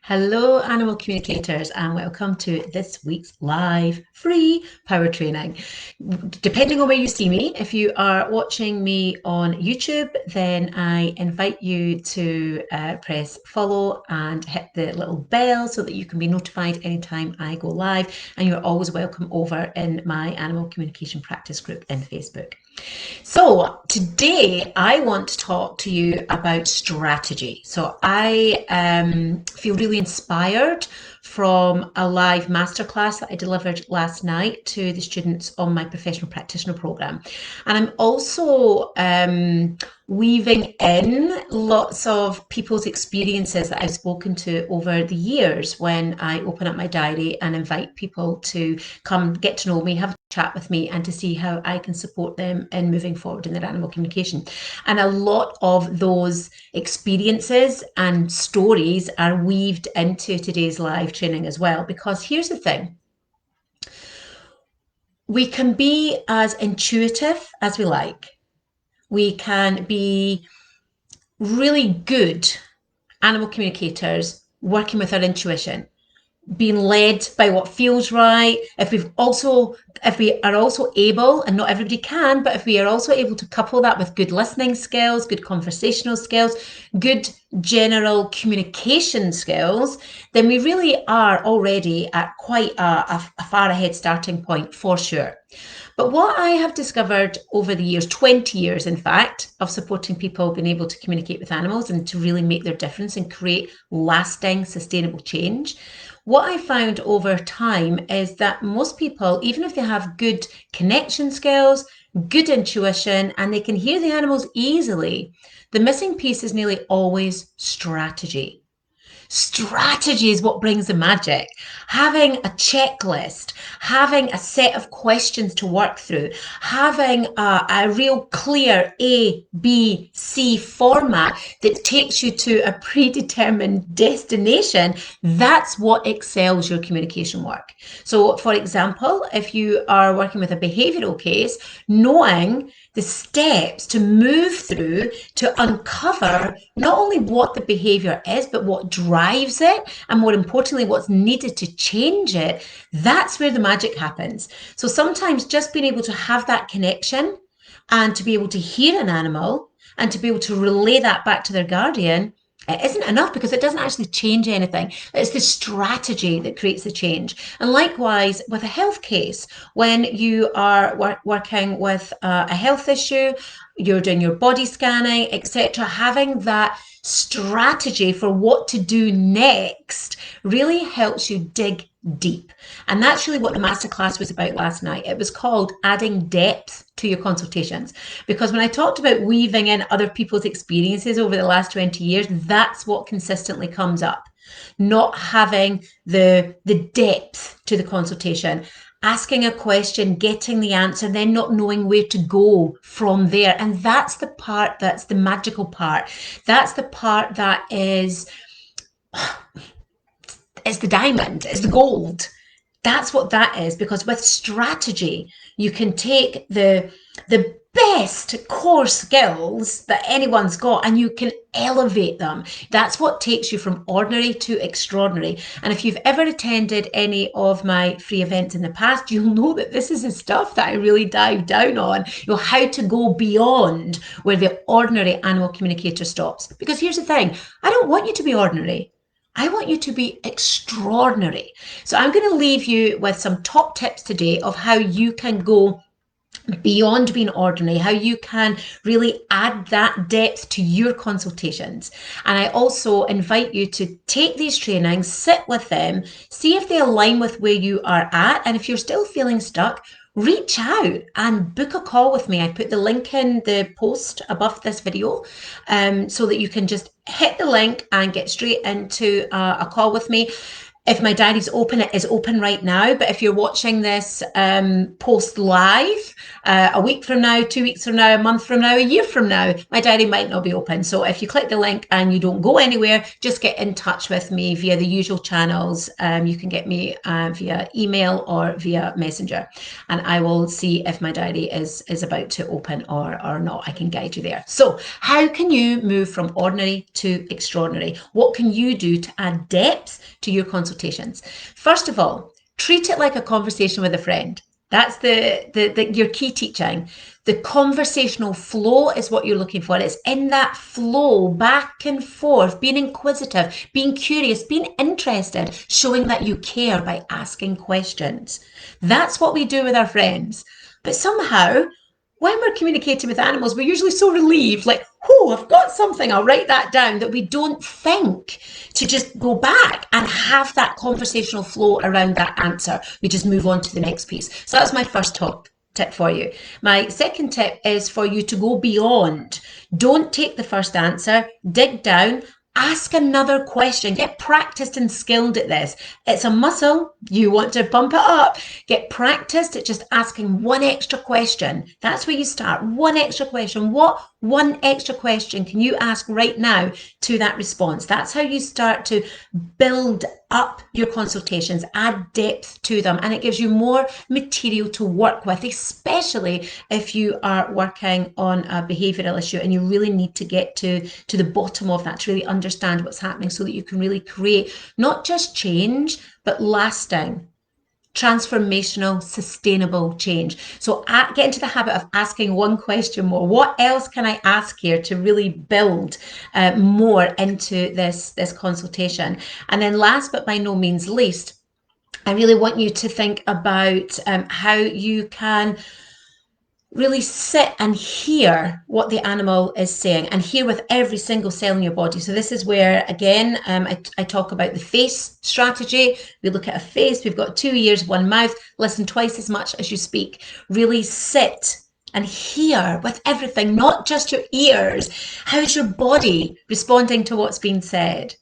Hello, animal communicators, and welcome to this week's live free power training. Depending on where you see me, if you are watching me on YouTube, then I invite you to press follow and hit the little bell so that you can be notified anytime I go live. And you're always welcome over in my animal communication practice group in Facebook. So today I want to talk to you about strategy. So I feel really inspired from a live masterclass that I delivered last night to the students on my Professional Practitioner Programme. And I'm also weaving in lots of people's experiences that I've spoken to over the years when I open up my diary and invite people to come get to know me, have a chat with me, and to see how I can support them in moving forward in their animal communication. And a lot of those experiences and stories are weaved into today's live training as well, because here's the thing. We can be as intuitive as we like. We can be really good animal communicators working with our intuition, being led by what feels right. If we are also able, and not everybody can, but if we are also able to couple that with good listening skills, good conversational skills, good general communication skills, then we really are already at quite a far ahead starting point for sure. But what I have discovered over the years, 20 years in fact, of supporting people being able to communicate with animals and to really make their difference and create lasting, sustainable change, what I found over time is that most people, even if they have good connection skills, good intuition, and they can hear the animals easily, the missing piece is nearly always strategy. Strategy is what brings the magic. Having a checklist, having a set of questions to work through, having a real clear A, B, C format that takes you to a predetermined destination, that's what excels your communication work. So, for example, if you are working with a behavioural case, knowing the steps to move through to uncover not only what the behavior is, but what drives it, and more importantly, what's needed to change it, that's where the magic happens. So sometimes just being able to have that connection and to be able to hear an animal and to be able to relay that back to their guardian, it isn't enough because it doesn't actually change anything. It's the strategy that creates the change. And likewise, with a health case, when you are working with a health issue, you're doing your body scanning, etc., having that strategy for what to do next really helps you dig deep. And that's really what the masterclass was about last night. It was called Adding Depth to Your Consultations. Because when I talked about weaving in other people's experiences over the last 20 years, that's what consistently comes up. Not having the depth to the consultation, asking a question, getting the answer, then not knowing where to go from there. And that's the part that's the magical part. That's the part that is, it's the diamond, it's the gold. That's what that is, because with strategy, you can take the best core skills that anyone's got and you can elevate them. That's what takes you from ordinary to extraordinary. And if you've ever attended any of my free events in the past, you'll know that this is the stuff that I really dive down on. You know, how to go beyond where the ordinary animal communicator stops. Because here's the thing, I don't want you to be ordinary. I want you to be extraordinary. So I'm going to leave you with some top tips today of how you can go beyond being ordinary, how you can really add that depth to your consultations. And I also invite you to take these trainings, sit with them, see if they align with where you are at. And if you're still feeling stuck, reach out and book a call with me. I put the link in the post above this video so that you can just hit the link and get straight into a call with me. If my diary's open, it is open right now. But if you're watching this post live, a week from now, 2 weeks from now, a month from now, a year from now, my diary might not be open. So if you click the link and you don't go anywhere, just get in touch with me via the usual channels. You can get me via email or via Messenger, and I will see if my diary is about to open or not. I can guide you there. So how can you move from ordinary to extraordinary? What can you do to add depth to your consultations? First of all, treat it like a conversation with a friend. That's your key teaching. The conversational flow is what you're looking for. It's in that flow, back and forth, being inquisitive, being curious, being interested, showing that you care by asking questions. That's what we do with our friends. But somehow, when we're communicating with animals, we're usually so relieved, like, oh, I've got something, I'll write that down, that we don't think to just go back and have that conversational flow around that answer. We just move on to the next piece. So that's my first tip for you. My second tip is for you to go beyond. Don't take the first answer, dig down, ask another question. Get practiced and skilled at this. It's a muscle. You want to pump it up. Get practiced at just asking one extra question. That's where you start. One extra question. What one extra question can you ask right now to that response? That's how you start to build up your consultations, add depth to them, and it gives you more material to work with, especially if you are working on a behavioural issue and you really need to get to the bottom of that, to really understand what's happening so that you can really create not just change, but lasting, transformational, sustainable change. So get into the habit of asking one question more. What else can I ask here to really build more into this consultation? And then last but by no means least, I really want you to think about how you can really sit and hear what the animal is saying, and hear with every single cell in your body. So this is where, again, I talk about the face strategy. We look at a face. We've got 2 ears, 1 mouth. Listen twice as much as you speak. Really sit and hear with everything, not just your ears. How's your body responding to what's being said?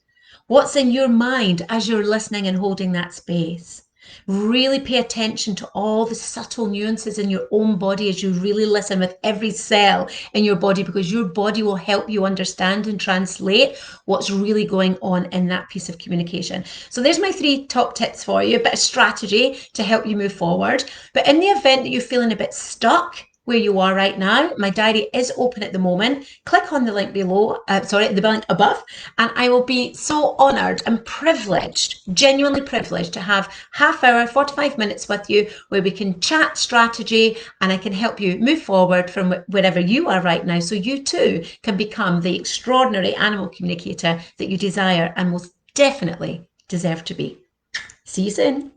What's in your mind as you're listening and holding that space? Really pay attention to all the subtle nuances in your own body as you really listen with every cell in your body, because your body will help you understand and translate what's really going on in that piece of communication. So there's my 3 top tips for you, a bit of strategy to help you move forward. But in the event that you're feeling a bit stuck where you are right now, my diary is open at the moment. Click on the link below, the link above, and I will be so honoured and privileged, genuinely privileged, to have half hour, 45 minutes with you where we can chat strategy and I can help you move forward from wherever you are right now, so you too can become the extraordinary animal communicator that you desire and most definitely deserve to be. See you soon.